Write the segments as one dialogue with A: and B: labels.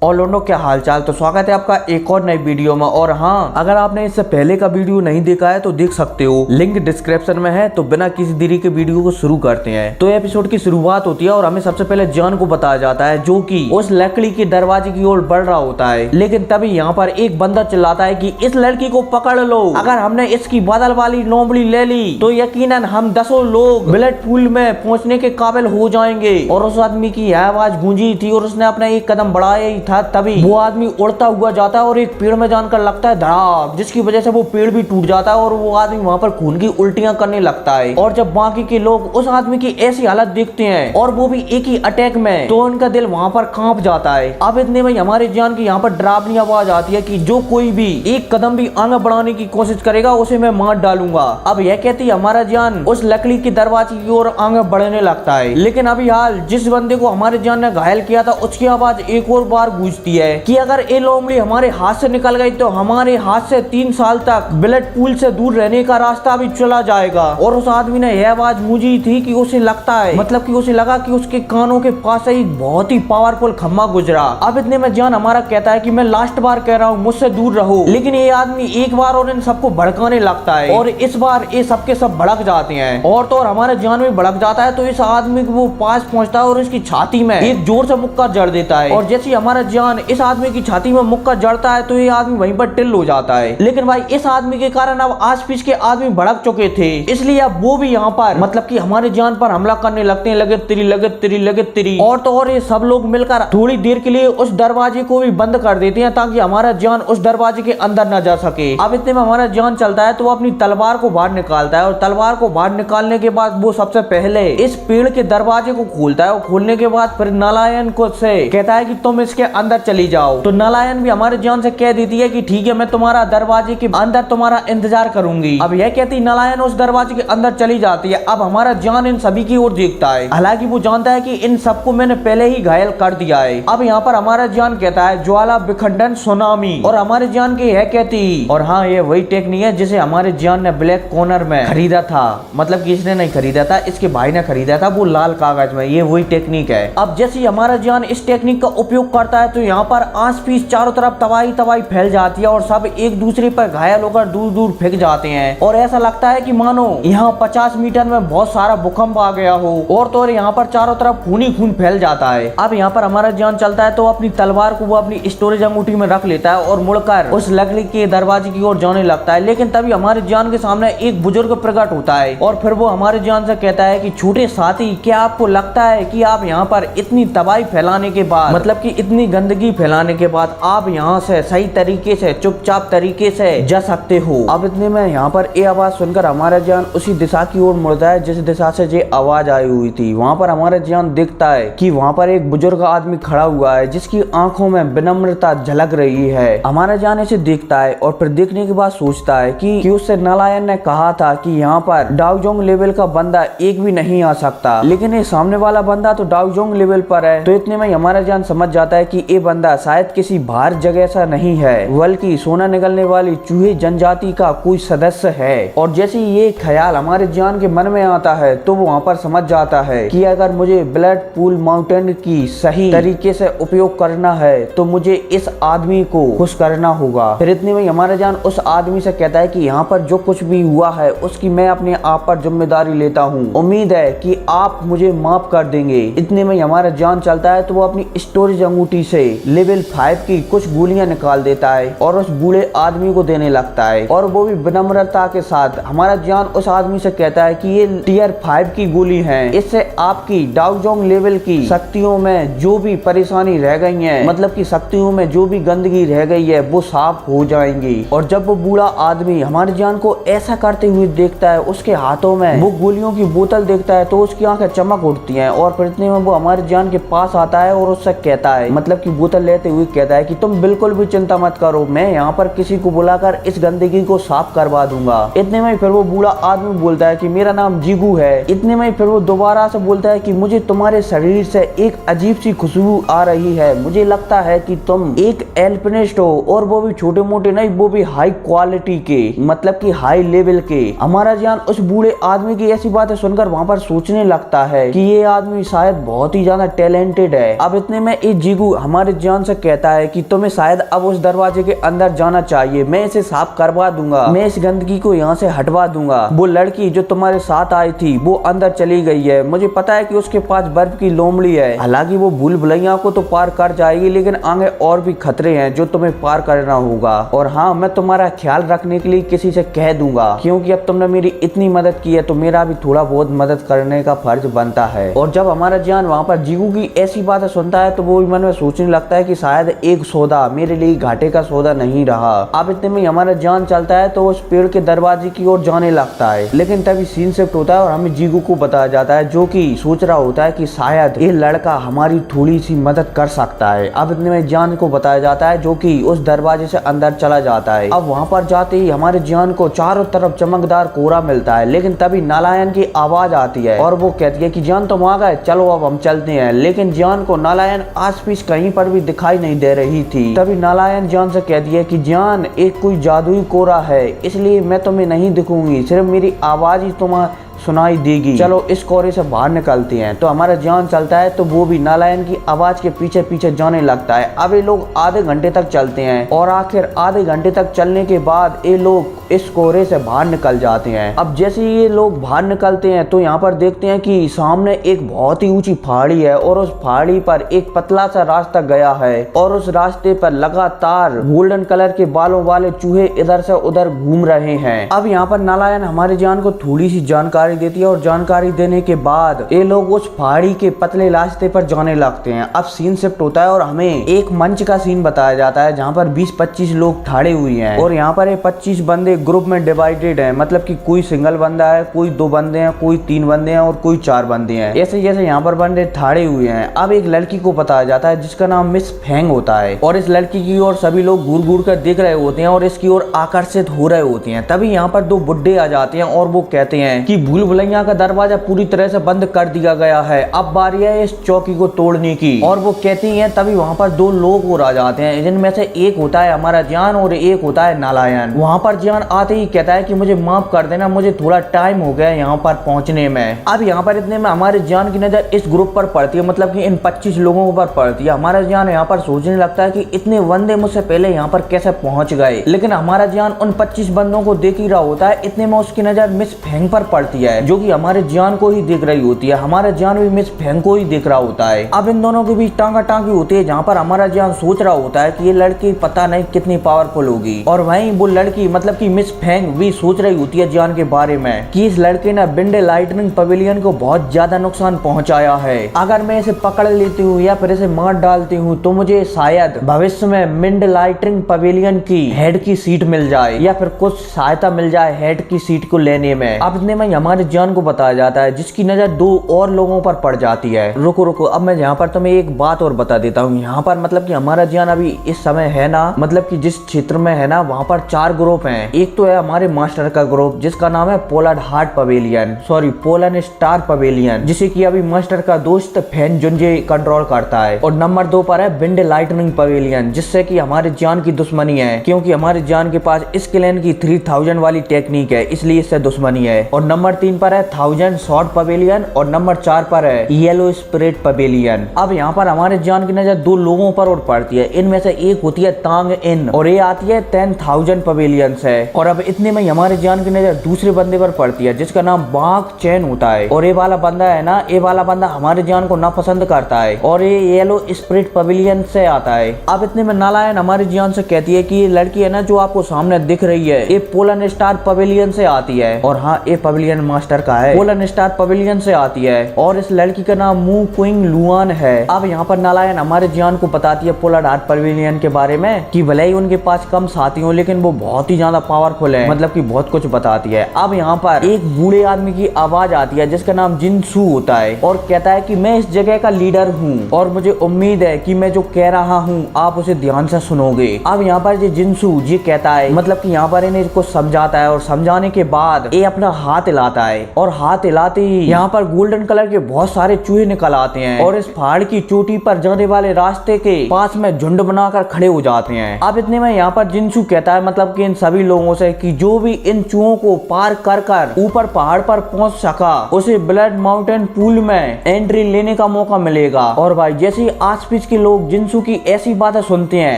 A: और लोगों क्या हालचाल। तो स्वागत है आपका एक और नई वीडियो में। और हाँ, अगर आपने इससे पहले का वीडियो नहीं देखा है तो देख सकते हो, लिंक डिस्क्रिप्शन में है। तो बिना किसी देरी के वीडियो को शुरू करते हैं। तो एपिसोड की शुरुआत होती है और हमें सबसे पहले जॉन को बताया जाता है, जो कि उस लकड़ी के दरवाजे की ओर बढ़ रहा होता है। लेकिन तभी यहाँ पर एक बंदा चिल्लाता है कि इस लड़की को पकड़ लो, अगर हमने इसकी बदल वाली लोमड़ी ले ली तो यकीनन हम 10 लोग ब्लड पूल में पहुंचने के काबिल हो जाएंगे। और उस आदमी की यह आवाज गूंजी थी और उसने अपना एक कदम बढ़ाया ही था, तभी वो आदमी उड़ता हुआ जाता है और एक पेड़ में जानकर लगता है धड़ाक, जिसकी वजह से वो पेड़ भी टूट जाता है और वो आदमी वहां पर खून की उल्टियां करने लगता है। और जब बाकी के लोग उस आदमी की ऐसी हालत देखते हैं और वो भी एक ही अटैक में, तो उनका दिल वहां पर कांप जाता है। अब इतने में हमारे जान की यहाँ पर डरावनी आवाज आती है कि जो कोई भी एक कदम भी आगे बढ़ाने की कोशिश करेगा उसे मैं मार डालूंगा। अब यह कहती हमारा जान उस लकड़ी के दरवाजे की ओर आगे बढ़ने लगता है। लेकिन अभी हाल जिस बंदे को हमारे जान ने घायल किया था उसकी आवाज एक और बार गूंजती है कि अगर ये लोमड़ी हमारे हाथ से निकल गई तो हमारे हाथ से 3 साल तक ब्लड पूल से दूर रहने का रास्ता भी चला जाएगा। और उस आदमी ने यह आवाज गूंजी थी कि उसे लगता है, मतलब कि उसे लगा कि उसके कानों के पास से एक बहुत ही पावरफुल खम्मा गुजरा। अब इतने में जान हमारा कहता है कि मैं लास्ट बार कह रहा हूँ, मुझसे दूर रहो। लेकिन ये आदमी एक बार और इन सबको भड़काने लगता है और इस बार ये सबके सब भड़क जाते हैं। और तो और हमारे जान में भड़क जाता है तो इस आदमी को वो पास पहुंचता है और इसकी छाती में एक जोर से मुक्का जड़ देता है। और जैसे हमारा जान इस आदमी की छाती में मुक्का जड़ता है तो ये आदमी वहीं पर टिल हो जाता है। लेकिन भाई इस आदमी के कारण अब आस पास के आदमी भड़क चुके थे, इसलिए अब वो भी यहाँ पर मतलब कि हमारे जान पर हमला करने लगते हैं, लगे तिरी लगे तिरी लगे तिरी। और तो और ये सब लोग मिलकर थोड़ी देर के लिए उस दरवाजे को भी बंद कर देते हैं ताकि हमारा जान उस दरवाजे के अंदर न जा सके। अब इतने में हमारा जान चलता है तो वो अपनी तलवार को बाहर निकालता है और तलवार को बाहर निकालने के बाद वो सबसे पहले इस पेड़ के दरवाजे को खोलता है और खोलने के बाद फिर नालायन को से कहता है कि तुम इसके अंदर चली जाओ। तो नालायन भी हमारे जान से कह देती है कि ठीक है, मैं तुम्हारा दरवाजे के अंदर तुम्हारा इंतजार करूंगी। अब यह कहती नालायन उस दरवाजे के अंदर चली जाती है। अब हमारा जान इन सभी की ओर देखता है, हालांकि वो जानता है कि इन सबको मैंने पहले ही घायल कर दिया है। अब यहाँ पर हमारा जान कहता है ज्वाला विखंडन सुनामी, और हमारे जान की यह कहती, और हाँ ये वही टेक्निक है जिसे हमारे जान ने ब्लैक कॉर्नर में खरीदा था, मतलब कि इसने नहीं खरीदा था, इसके भाई ने खरीदा था, वो लाल कागज में। ये वही टेक्निक है। अब जैसे हमारा जान इस टेक्निक का उपयोग करता है तो यहाँ पर आस पास चारों तरफ तबाही तबाही फैल जाती है और सब एक दूसरे पर घायल होकर दूर दूर फेंक जाते हैं। और ऐसा लगता है कि मानो यहाँ 50 मीटर में बहुत सारा भूकंप आ गया हो। और तो और यहाँ पर चारों तरफ खून ही खून फैल जाता है। अब यहाँ पर हमारा जान चलता है तो अपनी तलवार को वो अपनी स्टोरेज अंगूठी में रख लेता है और मुड़कर उस लकड़ी के दरवाजे की ओर जाने लगता है। लेकिन तभी हमारे जान के सामने एक बुजुर्ग प्रकट होता है और फिर वो हमारे जान से कहता है कि छोटे साथी, क्या आपको लगता है कि आप यहाँ पर इतनी तबाही फैलाने के बाद, मतलब कि इतनी गंदगी फैलाने के बाद आप यहाँ से सही तरीके से चुपचाप तरीके से जा सकते हो? अब इतने में यहाँ पर ये आवाज सुनकर हमारा जान उसी दिशा की ओर मुड़ता है जिस दिशा से ये आवाज आई हुई थी। वहाँ पर हमारा जान दिखता है कि वहाँ पर एक बुजुर्ग आदमी खड़ा हुआ है जिसकी आंखों में विनम्रता झलक रही है। हमारा जान इसे देखता है और फिर देखने के बाद सोचता है कि उससे नालायन ने कहा था कि यहाँ पर डाउजोंग लेवल का बंदा एक भी नहीं आ सकता, लेकिन ये सामने वाला बंदा तो डाउजोंग लेवल पर है। तो इतने में हमारा जान समझ जाता है कि ये बंदा शायद किसी बाहर जगह सा नहीं है, बल्कि सोना निकलने वाली चूहे जनजाति का कोई सदस्य है। और जैसे ये ख्याल हमारे जान के मन में आता है तो वो वहाँ पर समझ जाता है कि अगर मुझे ब्लड पूल माउंटेन की सही तरीके से उपयोग करना है तो मुझे इस आदमी को खुश करना होगा। फिर इतने में हमारा जान उस आदमी से कहता है कि यहाँ पर जो कुछ भी हुआ है उसकी मैं अपने आप पर जिम्मेदारी लेता हूँ, उम्मीद है कि आप मुझे माफ कर देंगे। इतने में हमारा जान चलता है तो वो अपनी स्टोरेज अंगूठी से लेवल 5 की कुछ गोलियां निकाल देता है और उस बूढ़े आदमी को देने लगता है। और वो भी विनम्रता के साथ हमारा जान उस आदमी से कहता है कि ये टियर 5 की गोली है, इससे आपकी डाउजोंग लेवल की शक्तियों में जो भी परेशानी रह गई है, मतलब की शक्तियों में जो भी गंदगी रह गई है वो साफ हो जाएंगी। और जब वो बूढ़ा आदमी हमारे जान को ऐसा करते हुए देखता है, उसके हाथों में वो गोलियों की बोतल देखता है तो उसकी आंखें चमक उठती हैं। और फिर इतने में वो हमारे जान के पास आता है और उससे कहता है, मतलब की बोतल लेते हुए कहता है कि तुम बिल्कुल भी चिंता मत करो, मैं यहाँ पर किसी को बुलाकर इस गंदगी को साफ करवा दूंगा। इतने में फिर वो बूढ़ा आदमी बोलता है कि मेरा नाम जीगू है। इतने में फिर वो दोबारा से बोलता है कि मुझे तुम्हारे शरीर से एक अजीब सी खुशबू आ रही है, मुझे लगता है कि तुम एक एल्पिनिस्ट हो, और वो भी छोटे मोटे नहीं, वो भी हाई क्वालिटी के, मतलब कि हाई लेवल के। हमारा जान उस बूढ़े आदमी की ऐसी बातें सुनकर वहाँ पर सोचने लगता है कि ये आदमी शायद बहुत ही ज्यादा टैलेंटेड है। अब इतने में एक जीगू हमारे जान से कहता है कि तुम्हें शायद अब उस दरवाजे के अंदर जाना चाहिए, मैं इसे साफ करवा दूंगा, मैं इस गंदगी को यहाँ से हटवा दूंगा। वो लड़की जो तुम्हारे साथ आई थी वो अंदर चली गई है, मुझे पता है कि उसके पास बर्फ की लोमड़ी है। हालांकि वो भूल भुलैया को तो पार कर जाएगी, लेकिन आगे और भी खतरे हैं जो तुम्हें पार करना होगा। और हाँ, मैं तुम्हारा ख्याल रखने के लिए किसी से कह दूंगा, क्योंकि अब तुमने मेरी इतनी मदद की है तो मेरा भी थोड़ा बहुत मदद करने का फर्ज बनता है। और जब हमारा जान वहाँ पर जीगू की ऐसी बातें सुनता है तो वो भी मन में सोचने लगता है कि शायद एक सौदा मेरे लिए घाटे का सौदा नहीं रहा। अब इतने में हमारा जान चलता है तो उस पेड़ के दरवाजे की ओर जाने लगता है, लेकिन तभी सीन शिफ्ट होता है और हमें जीगू को बताया जाता है, जो कि सोच रहा होता है कि शायद ये लड़का हमारी थोड़ी सी मदद कर सकता है। अब इतने में जान को बताया जाता है, जो कि उस दरवाजे से अंदर चला जाता है। अब वहाँ पर जाते ही हमारे जान को चारों तरफ चमकदार कोहरा मिलता है, लेकिन तभी नालायन की आवाज आती है और वो कहती है कि जान तुम आ गए, चलो अब हम चलते हैं। लेकिन जान को नालायन आस पास कहीं पर भी दिखाई नहीं दे रही थी। तभी नालायन जान से कहती है कि जान एक कोई जादुई कोहरा है, इसलिए मैं तुम्हें नहीं दिखूंगी, सिर्फ मेरी आवाज ही तुम्हें सुनाई देगी, चलो इस कोहरे से बाहर निकलते हैं। तो हमारा जान चलता है तो वो भी नालायन की आवाज के पीछे पीछे जाने लगता है। अब ये लोग आधे घंटे तक चलते हैं और आखिर आधे घंटे तक चलने के बाद ये लोग इस कोहरे से बाहर निकल जाते हैं। अब जैसे ये लोग बाहर निकलते हैं तो यहाँ पर देखते हैं कि सामने एक बहुत ही ऊंची पहाड़ी है और उस पहाड़ी पर एक पतला सा रास्ता गया है और उस रास्ते पर लगातार गोल्डन कलर के बालों वाले चूहे इधर से उधर घूम रहे हैं। अब यहाँ पर नालायन हमारे जान को थोड़ी सी जानकारी देती है और जानकारी देने के बाद ये लोग उस पहाड़ी के पतले रास्ते पर जाने लगते हैं। अब सीन शिफ्ट होता है और हमें एक मंच का सीन बताया जाता है, जहाँ पर 20-25 लोग खड़े हुए हैं और यहाँ पर ये 25 बंदे ग्रुप में डिवाइडेड हैं, मतलब कि कोई सिंगल बंदा है, कोई 2 बंदे हैं, कोई 3 बंदे हैं और कोई 4 बंदे हैं। ऐसे जैसे यहाँ पर बंदे खड़े हुए हैं। अब एक लड़की को बताया जाता है जिसका नाम मिस फेंग होता है और इस लड़की की ओर सभी लोग घूर घूर कर देख रहे होते हैं और इसकी ओर आकर्षित हो रहे होते हैं। तभी यहाँ पर 2 बुड्ढे आ जाते हैं और वो कहते हैं कि भूल भुलैया का दरवाजा पूरी तरह से बंद कर दिया गया है, अब बारी है इस चौकी को तोड़ने की। और वो कहती हैं। तभी वहाँ पर 2 लोग और आ जाते हैं, जिनमें से एक होता है हमारा जान और एक होता है नालायन। वहाँ पर जान आते ही कहता है कि मुझे माफ कर देना, मुझे थोड़ा टाइम हो गया यहाँ पर पहुँचने में। अब यहाँ पर इतने में हमारे जान की नजर इस ग्रुप पर पड़ती है, मतलब कि इन 25 लोगों पर पड़ती है। हमारा जान यहाँ पर सोचने लगता है कि इतने बंदे मुझसे पहले यहाँ पर कैसे पहुंच गए, लेकिन हमारा जान उन 25 बंदों को देख ही रहा होता है। इतने में उसकी नजर मिस फेंग पर पड़ती है, जो कि हमारे जान को ही देख रही होती है। हमारा जान भी मिस फेंग को ही देख रहा होता है। अब इन दोनों के बीच टांगा टांगी होती है, जहाँ पर हमारा जान सोच रहा होता है कि ये लड़की पता नहीं कितनी पावरफुल होगी, और वहीं वो लड़की मतलब कि मिस फेंग भी सोच रही होती है जान के बारे में कि इस लड़के ने बिंडे लाइटनिंग पवेलियन को बहुत ज्यादा नुकसान पहुंचाया है। अगर मैं इसे पकड़ लेती हूँ या फिर इसे मार डालती हूँ तो मुझे शायद भविष्य में मिंड लाइटनिंग पवेलियन की हेड की सीट मिल जाए या फिर कुछ सहायता मिल जाए हेड की सीट को लेने में। अब इतने में हमारे जान को बताया जाता है, जिसकी नजर 2 और लोगों पर पड़ जाती है। रुको रुको, अब मैं यहाँ पर तुम्हें एक बात और बता देता हूँ। यहाँ पर मतलब कि हमारा जान अभी इस समय है ना, मतलब कि जिस क्षेत्र में है ना, वहाँ पर 4 ग्रुप हैं। एक तो है हमारे मास्टर का ग्रुप जिसका नाम है polar heart pavilion, sorry pollen star pavilion, जिसे कि अभी मास्टर का दोस्त फैन जुंजे कंट्रोल करता है। और नंबर 2 पर है बिंड लाइटनिंग पवेलियन, जिससे कि हमारे जान की दुश्मनी है, क्योंकि हमारे जान के पास इस क्लैन की 3000 वाली टेक्निक है, इसलिए इससे दुश्मनी है। और नंबर 3 पर है 1000 शॉर्ट पवेलियन और नंबर 4 पर है येलो स्पिरिट पवेलियन। अब यहाँ पर हमारे जान की नजर 2 लोगों पर और पड़ती है। इनमें से एक होती है तांग इन और ये आती है 10,000 पवेलियन से। और अब इतने में हमारे जान की नजर दूसरे बंदे पर पड़ती है जिसका नाम बाक चैन होता है। और ये वाला बंदा है ना, ये वाला बंदा हमारे जान को नापसंद करता है और ये येलो स्पिरिट पवेलियन से आता है। अब इतने में नालायन हमारी जान से कहती है कि ये लड़की है ना जो आपको सामने दिख रही है, ये पोलन स्टार पवेलियन से आती है। और हाँ, ये पवेलियन मास्टर का है, पोलन स्टार पवेलियन से आती है। और इस लड़की का नाम मू क्विंग लुआन है। अब यहाँ पर नालायन हमारे जान को बताती है पोलर हार्ट पवेलियन के बारे में कि भले ही उनके पास कम साथी हो लेकिन वो बहुत ही ज्यादा पावरफुल है, मतलब कि बहुत कुछ बताती है। अब यहाँ पर एक बूढ़े आदमी की आवाज आती है जिसका नाम जिनसू होता है और कहता है कि मैं इस जगह का लीडर हूँ और मुझे उम्मीद है कि मैं जो कह रहा हूँ आप उसे ध्यान से सुनोगे। अब यहाँ पर जिनसू ये कहता है, मतलब कि यहाँ पर इन्हें कुछ समझाता है और समझाने के बाद ये अपना हाथ हिलाता जाता है और हाथ हिलाते ही यहाँ पर गोल्डन कलर के बहुत सारे चूहे निकल आते हैं और इस पहाड़ की चोटी पर जाने वाले रास्ते के पास में झुंड बनाकर खड़े हो जाते हैं। अब इतने में यहाँ पर जिनसू कहता है मतलब कि इन सभी लोगों से कि जो भी इन चूहों को पार कर कर ऊपर पहाड़ पर पहुंच सका उसे ब्लड माउंटेन पूल में एंट्री लेने का मौका मिलेगा। और भाई जैसे ही आसपास के लोग जिनसू की ऐसी बातें सुनते हैं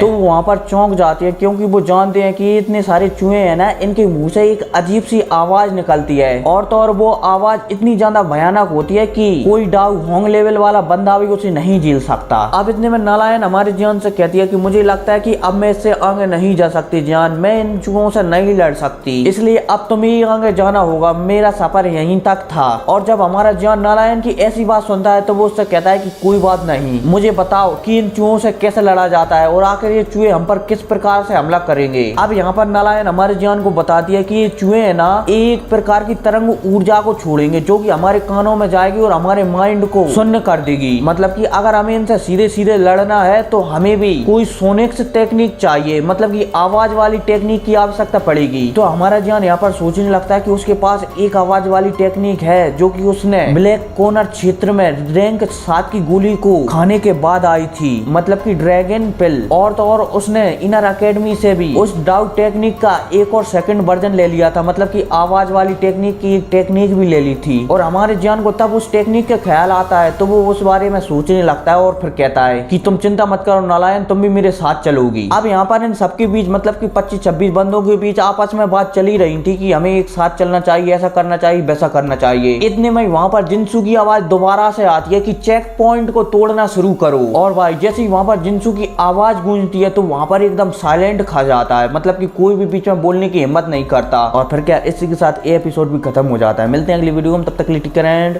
A: तो वहाँ पर चौंक जाते हैं, क्योंकि वो जानते हैं कि इतने सारे चूहे हैं ना, इनके मुंह से एक अजीब सी आवाज निकलती है और तो और वो आवाज इतनी ज्यादा भयानक होती है कि कोई डाउ होंग लेवल वाला बंदा भी उसे नहीं झेल सकता। अब इतने में नालायन हमारे जान से कहती है कि मुझे लगता है कि अब मैं इससे आगे नहीं जा सकती जान, मैं इन चूहों से नहीं लड़ सकती, इसलिए अब तुम्हें ही आगे जाना होगा, मेरा सफर यहीं तक था। और जब हमारा जान नालायन की ऐसी बात सुनता है तो वो उससे कहता है कि कोई बात नहीं, मुझे बताओ कि इन चूहों से कैसे लड़ा जाता है और आखिर ये चूहे हम पर किस प्रकार से हमला करेंगे। अब यहाँ पर नालायन हमारे जान को बताती है कि ये चूहे है ना एक प्रकार की तरंग ऊर्जा को छोड़ेंगे जो कि हमारे कानों में जाएगी और हमारे माइंड को शून्य कर देगी। मतलब कि अगर हमें इनसे सीधे सीधे लड़ना है तो हमें भी कोई सोनिक्स टेक्निक चाहिए, मतलब कि आवाज वाली टेक्निक की आवश्यकता पड़ेगी। तो हमारा जान यहाँ पर सोचने लगता है कि उसके पास एक आवाज वाली टेक्निक है जो कि उसने ब्लैक कॉर्नर क्षेत्र में रैंक 7 की गोली को खाने के बाद आई थी, मतलब कि ड्रैगन पिल। और तो और उसने इनर एकेडमी से भी उस डाउट टेक्निक का एक और सेकंड वर्जन ले लिया था, मतलब कि आवाज वाली टेक्निक की एक टेक्निक भी ले ली थी। और हमारे जान को तब उस टेक्निक का ख्याल आता है तो वो उस बारे में सोचने लगता है और फिर कहता है कि तुम चिंता मत करो नालायन, तुम भी मेरे साथ चलोगी। अब यहाँ पर इन सबके बीच मतलब कि 25-26 बंदों के बीच आपस में बात चली रही थी कि हमें एक साथ चलना चाहिए, ऐसा करना चाहिए, वैसा करना चाहिए। इतने में वहाँ पर जिनसू की आवाज दोबारा से आती है कि चेक पॉइंट को तोड़ना शुरू करो। और भाई जैसे ही वहाँ पर जिनसू की आवाज गूंजती है तो वहाँ पर एकदम साइलेंट खा जाता है, मतलब कि कोई भी बीच में बोलने की हिम्मत नहीं करता। और फिर क्या इसी के साथ ये एपिसोड भी खत्म हो जाता है। मिलते हैं अगली वीडियो में, तब तक के लिए टेक केयर एंड